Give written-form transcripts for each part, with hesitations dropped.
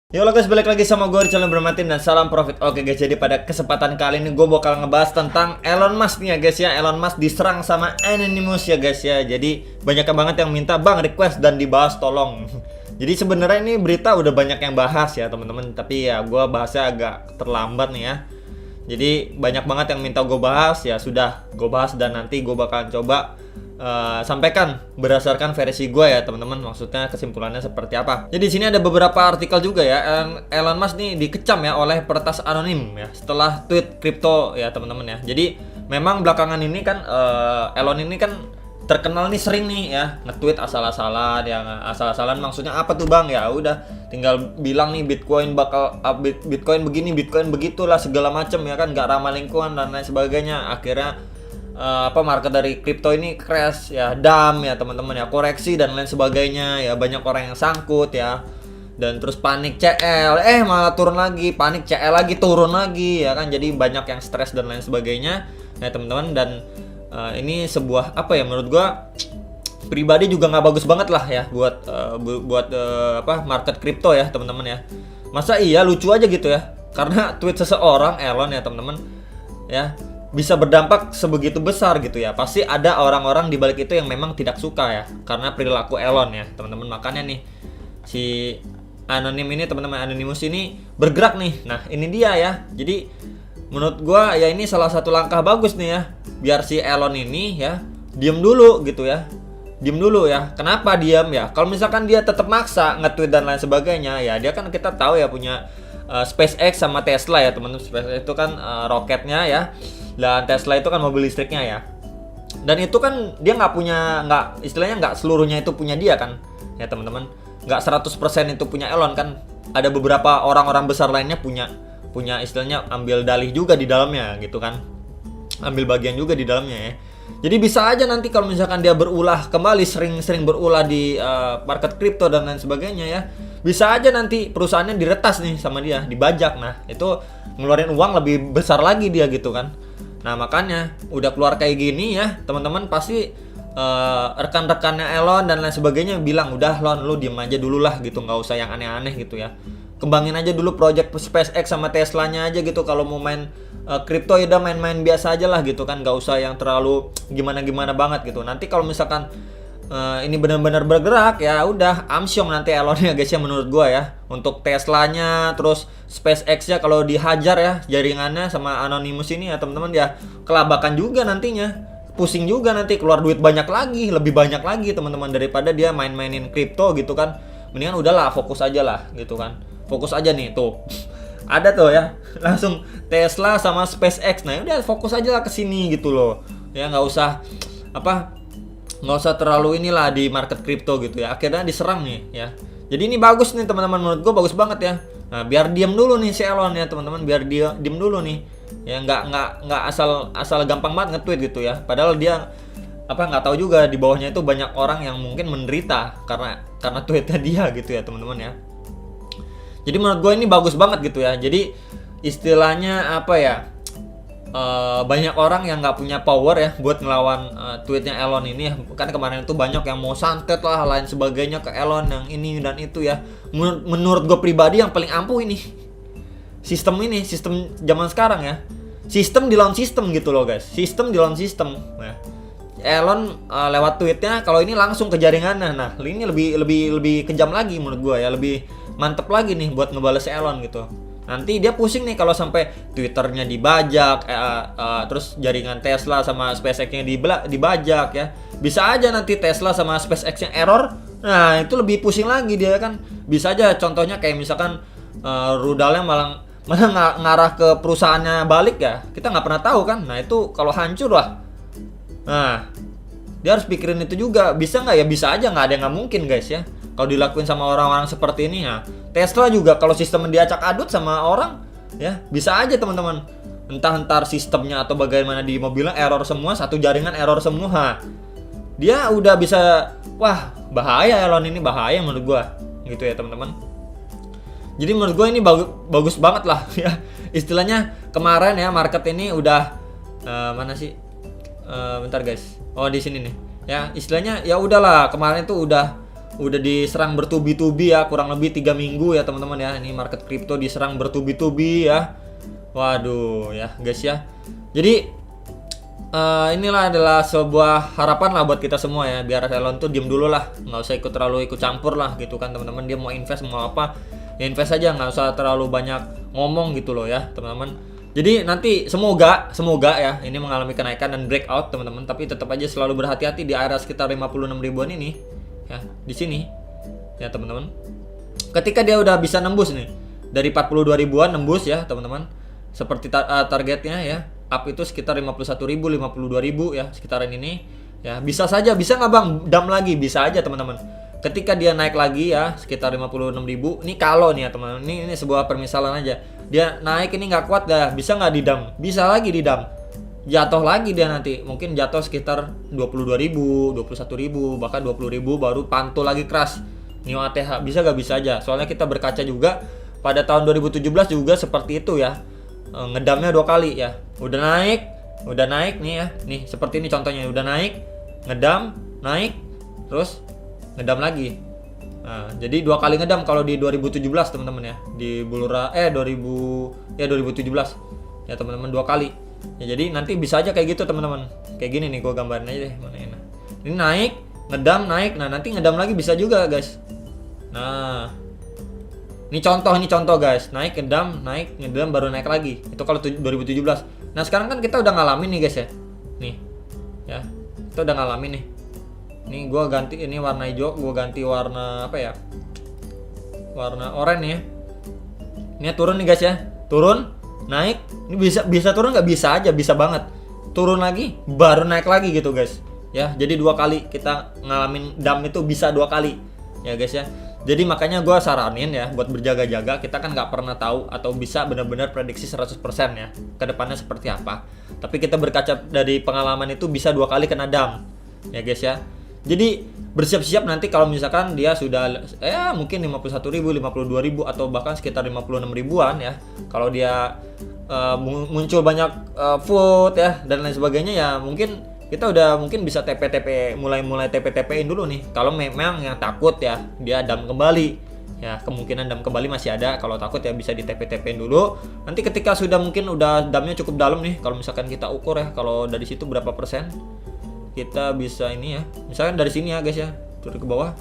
Yo guys, balik lagi sama gue di channel Bermatin dan salam profit. Oke guys, jadi pada kesempatan kali ini gue bakal ngebahas tentang Elon Musk nih ya guys ya. Elon Musk diserang sama Anonymous ya guys ya. Jadi banyak banget yang minta bang request dan dibahas tolong. Jadi sebenarnya ini berita udah banyak yang bahas ya teman-teman. Tapi ya gue bahasnya agak terlambat nih ya. Jadi banyak banget yang minta gue bahas, ya sudah gue bahas dan nanti gue bakalan coba sampaikan berdasarkan versi gue ya teman-teman. Maksudnya kesimpulannya seperti apa. Jadi di sini ada beberapa artikel juga ya. Elon Musk nih dikecam ya oleh peretas anonim ya setelah tweet kripto ya teman-teman ya. Jadi memang belakangan ini kan Elon ini kan terkenal nih sering nih ya nge-tweet asal-asalan ya. Asal-asalan maksudnya apa tuh bang? Ya udah tinggal bilang nih Bitcoin bakal Bitcoin begini, Bitcoin begitulah segala macem ya kan, nggak ramah lingkungan dan lain sebagainya. Akhirnya market dari kripto ini crash ya, dump ya teman-teman ya, koreksi dan lain sebagainya ya. Banyak orang yang sangkut ya, dan terus panik CL malah turun lagi, panik CL lagi turun lagi ya kan. Jadi banyak yang stres dan lain sebagainya ya teman-teman. Dan ini sebuah menurut gua pribadi juga nggak bagus banget lah ya buat market kripto ya teman-teman ya. Masa iya lucu aja gitu ya, karena tweet seseorang Elon ya teman-teman ya bisa berdampak sebegitu besar gitu ya. Pasti ada orang-orang di balik itu yang memang tidak suka ya karena perilaku Elon ya teman-teman. Makanya nih si anonim ini teman-teman, Anonymous ini bergerak nih. Nah ini dia ya. Jadi menurut gua ya ini salah satu langkah bagus nih ya, biar si Elon ini ya diem dulu gitu ya. Diem dulu ya. Kenapa diem ya? Kalau misalkan dia tetap maksa nge-tweet dan lain sebagainya ya, dia kan kita tahu ya punya SpaceX sama Tesla ya teman-teman. SpaceX itu kan roketnya ya, dan Tesla itu kan mobil listriknya ya. Dan itu kan dia istilahnya nggak seluruhnya itu punya dia kan ya teman-teman. Nggak 100% itu punya Elon kan. Ada beberapa orang-orang besar lainnya punya istilahnya ambil dalih juga di dalamnya gitu kan. Ambil bagian juga di dalamnya ya. Jadi bisa aja nanti kalau misalkan dia berulah kembali, sering berulah di market kripto dan lain sebagainya ya, bisa aja nanti perusahaannya diretas nih sama dia, dibajak. Nah itu ngeluarin uang lebih besar lagi dia gitu kan. Nah makanya udah keluar kayak gini ya teman-teman, pasti rekan-rekannya Elon dan lain sebagainya bilang udah Lon, lu diem aja dulu lah gitu, nggak usah yang aneh-aneh gitu ya. Kembangin aja dulu project SpaceX sama Teslanya aja gitu. Kalau mau main kripto ya udah main-main biasa aja lah gitu kan, nggak usah yang terlalu gimana-gimana banget gitu. Nanti kalau misalkan ini benar-benar bergerak ya udah amsyong nanti Elonnya guys ya menurut gua ya. Untuk Teslanya terus SpaceX-nya kalau dihajar ya jaringannya sama Anonymous ini ya teman-teman ya, kelabakan juga nantinya. Pusing juga nanti, keluar duit banyak lagi, lebih banyak lagi teman-teman, daripada dia main-mainin kripto gitu kan. Mendingan udahlah fokus aja lah gitu kan. Fokus aja nih tuh. Ada tuh ya, langsung Tesla sama SpaceX. Nah, udah fokus aja lah ke sini gitu loh. Ya nggak usah terlalu inilah di market kripto gitu ya. Akhirnya diserang nih ya. Jadi ini bagus nih teman-teman, menurut gue bagus banget ya. Nah, biar diam dulu nih si Elon ya teman-teman, biar dia diam dulu nih. Ya nggak asal gampang banget nge-tweet gitu ya. Padahal dia nggak tahu juga di bawahnya itu banyak orang yang mungkin menderita karena tweetnya dia gitu ya teman-teman ya. Jadi menurut gue ini bagus banget gitu ya. Jadi istilahnya banyak orang yang nggak punya power ya buat ngelawan tweetnya Elon ini ya. Kan kemarin itu banyak yang mau santet lah lain sebagainya ke Elon yang ini dan itu ya. Menurut gue pribadi yang paling ampuh ini sistem zaman sekarang ya. Sistem di lawan sistem gitu loh guys. Sistem di lawan sistem. Nah, Elon lewat tweetnya kalau ini langsung ke jaringannya. Nah ini lebih kejam lagi menurut gue ya, lebih mantep lagi nih buat ngebales Elon gitu. Nanti dia pusing nih kalau sampai Twitternya dibajak, terus jaringan Tesla sama SpaceX-nya dibajak ya. Bisa aja nanti Tesla sama SpaceX-nya error. Nah itu lebih pusing lagi dia kan. Bisa aja contohnya kayak misalkan rudalnya malah ngarah ke perusahaannya balik ya. Kita nggak pernah tahu kan. Nah itu kalau hancur lah. Nah dia harus pikirin itu juga. Bisa nggak ya? Bisa aja, nggak ada yang nggak mungkin guys ya. Kalau dilakuin sama orang-orang seperti ini ya. Tesla juga kalau sistem diacak adut sama orang ya bisa aja teman-teman. Entar sistemnya atau bagaimana di mobilnya error semua, satu jaringan error semua. Dia udah bisa, wah bahaya Elon ini, bahaya menurut gua gitu ya teman-teman. Jadi menurut gua ini bagus banget lah ya. Istilahnya kemarin ya market ini udah mana sih? Bentar guys. Oh di sini nih. Ya istilahnya ya udahlah, kemarin itu udah udah diserang bertubi-tubi ya, kurang lebih 3 minggu ya teman-teman ya. Ini market crypto diserang bertubi-tubi ya. Waduh ya guys ya. Jadi inilah adalah sebuah harapan lah buat kita semua ya, biar Elon tuh diem dulu lah, nggak usah terlalu ikut campur lah gitu kan teman-teman. Dia mau invest mau apa ya invest aja, nggak usah terlalu banyak ngomong gitu loh ya teman-teman. Jadi nanti semoga ya ini mengalami kenaikan dan breakout teman-teman, tapi tetap aja selalu berhati-hati di area sekitar 56 ribuan ini ya, di sini ya teman-teman. Ketika dia udah bisa nembus nih dari 42 ribuan nembus ya teman-teman, seperti targetnya ya, up itu sekitar 51.000, 52.000 ya, sekitaran ini ya. Bisa saja, bisa nggak bang dump lagi, bisa aja teman-teman. Ketika dia naik lagi ya sekitar 56.000, ini kalau nih ya teman-teman, ini sebuah permisalan aja, dia naik ini nggak kuat dah, bisa nggak di dump, bisa lagi di dump, jatuh lagi dia nanti, mungkin jatuh sekitar 22.000, 21.000, bahkan 20.000 baru pantul lagi crash Neo ATH. Bisa nggak? Bisa aja, soalnya kita berkaca juga pada tahun 2017 juga seperti itu ya, ngedamnya 2 kali ya. Udah naik nih ya, nih seperti ini contohnya, udah naik, ngedam, naik, terus ngedam lagi. Nah, jadi 2 kali ngedam kalau di 2017 teman-teman ya, di Bulura 2017 ya teman-teman, 2 kali ya. Jadi nanti bisa aja kayak gitu teman-teman, kayak gini nih, gue gambarin aja deh, mana enak. Ini naik, ngedam, naik, nah nanti ngedam lagi bisa juga guys. Nah ini contoh guys, naik ngedam baru naik lagi. Itu kalau 2017. Nah sekarang kan kita udah ngalamin nih guys ya. Nih ya, kita udah ngalamin nih. Ini gua ganti ini warna hijau, gua ganti warna apa ya? Warna oranye ya. Ini turun nih guys ya. Turun, naik. Ini bisa turun nggak? Bisa aja, bisa banget. Turun lagi, baru naik lagi gitu guys. Ya, jadi 2 kali kita ngalamin dump itu, bisa 2 kali. Ya guys ya. Jadi makanya gue saranin ya buat berjaga-jaga. Kita kan nggak pernah tahu atau bisa benar-benar prediksi 100% ya ke depannya seperti apa. Tapi kita berkaca dari pengalaman itu, bisa 2 kali kena dump ya guys ya. Jadi bersiap-siap nanti kalau misalkan dia sudah mungkin 51.000, 52.000 atau bahkan sekitar 56 ribuan ya. Kalau dia muncul banyak food ya dan lain sebagainya ya, mungkin kita udah mungkin bisa mulai TP-TP-in dulu nih. Kalau memang yang takut ya dia dump kembali ya, kemungkinan dump kembali masih ada. Kalau takut ya bisa di TP-TP-in dulu. Nanti ketika sudah mungkin udah dumpnya cukup dalam nih, kalau misalkan kita ukur ya, kalau dari situ berapa persen kita bisa ini ya, misalkan dari sini ya guys ya, turun ke bawah.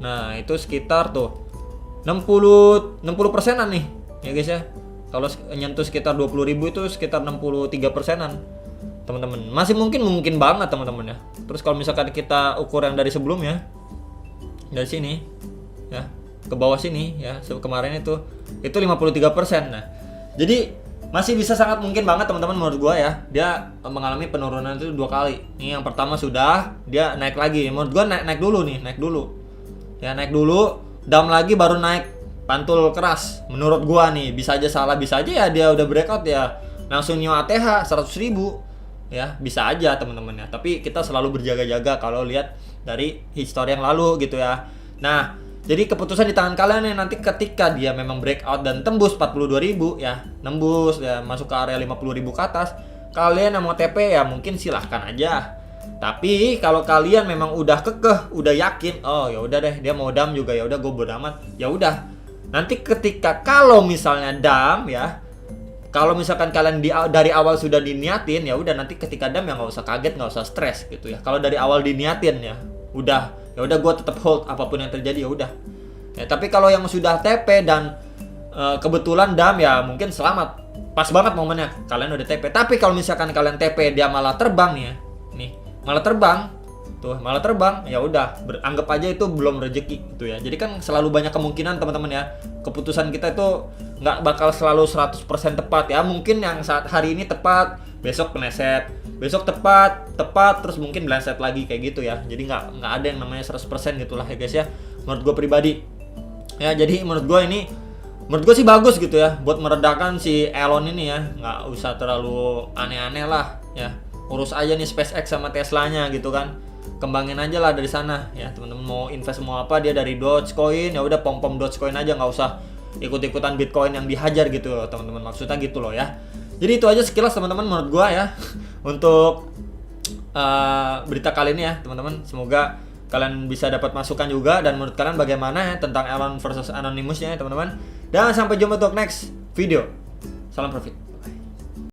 Nah itu sekitar tuh 60%-an nih ya guys ya. Kalau nyentuh sekitar 20.000 itu sekitar 63%-an teman-teman. Masih mungkin banget teman-teman ya. Terus kalau misalkan kita ukur yang dari sebelumnya, dari sini ya ke bawah sini ya, kemarin itu 53%. Nah jadi masih bisa sangat mungkin banget teman-teman menurut gua ya, dia mengalami penurunan itu 2 kali. Ini yang pertama sudah, dia naik lagi. Menurut gua naik dulu ya, naik dulu, down lagi baru naik pantul keras. Menurut gua nih, bisa aja salah, bisa aja ya dia udah breakout ya langsung Neo ATH 100.000 ya, bisa aja teman-teman ya. Tapi kita selalu berjaga-jaga kalau lihat dari histori yang lalu gitu ya. Nah jadi keputusan di tangan kalian nih, nanti ketika dia memang breakout dan tembus 42.000 ya, nembus ya, masuk ke area 50.000 ke atas, kalian yang mau TP ya mungkin silahkan aja. Tapi kalau kalian memang udah kekeh, udah yakin, oh ya udah deh dia mau dump juga, ya udah gue bodo amat, ya udah. Nanti ketika kalau misalnya dump ya, kalau misalkan kalian dari awal sudah diniatin, ya udah nanti ketika dump ya nggak usah kaget, nggak usah stres gitu ya. Kalau dari awal diniatin ya udah gue tetap hold apapun yang terjadi, ya udah ya. Tapi kalau yang sudah TP dan kebetulan dump ya mungkin selamat, pas banget momennya kalian udah TP. Tapi kalau misalkan kalian TP dia malah terbang ya, nih malah terbang ya udah, anggap aja itu belum rezeki gitu ya. Jadi kan selalu banyak kemungkinan teman-teman ya, keputusan kita itu nggak bakal selalu 100% tepat ya. Mungkin yang saat hari ini tepat, besok meleset, besok tepat terus mungkin meleset lagi kayak gitu ya. Jadi nggak ada yang namanya 100% gitulah ya guys ya, menurut gue pribadi ya. Jadi menurut gue sih bagus gitu ya, buat meredakan si Elon ini ya. Nggak usah terlalu aneh-aneh lah ya, urus aja nih SpaceX sama Teslanya gitu kan, kembangin aja lah dari sana ya teman-teman. Mau invest mau apa dia dari Dogecoin, ya udah pom Dogecoin aja, nggak usah ikut-ikutan Bitcoin yang dihajar gitu loh teman-teman, maksudnya gitu loh ya. Jadi itu aja sekilas teman-teman menurut gua ya untuk berita kali ini ya teman-teman. Semoga kalian bisa dapat masukan juga, dan menurut kalian bagaimana tentang Elon versus Anonymous ya teman-teman. Dan sampai jumpa untuk next video. Salam profit.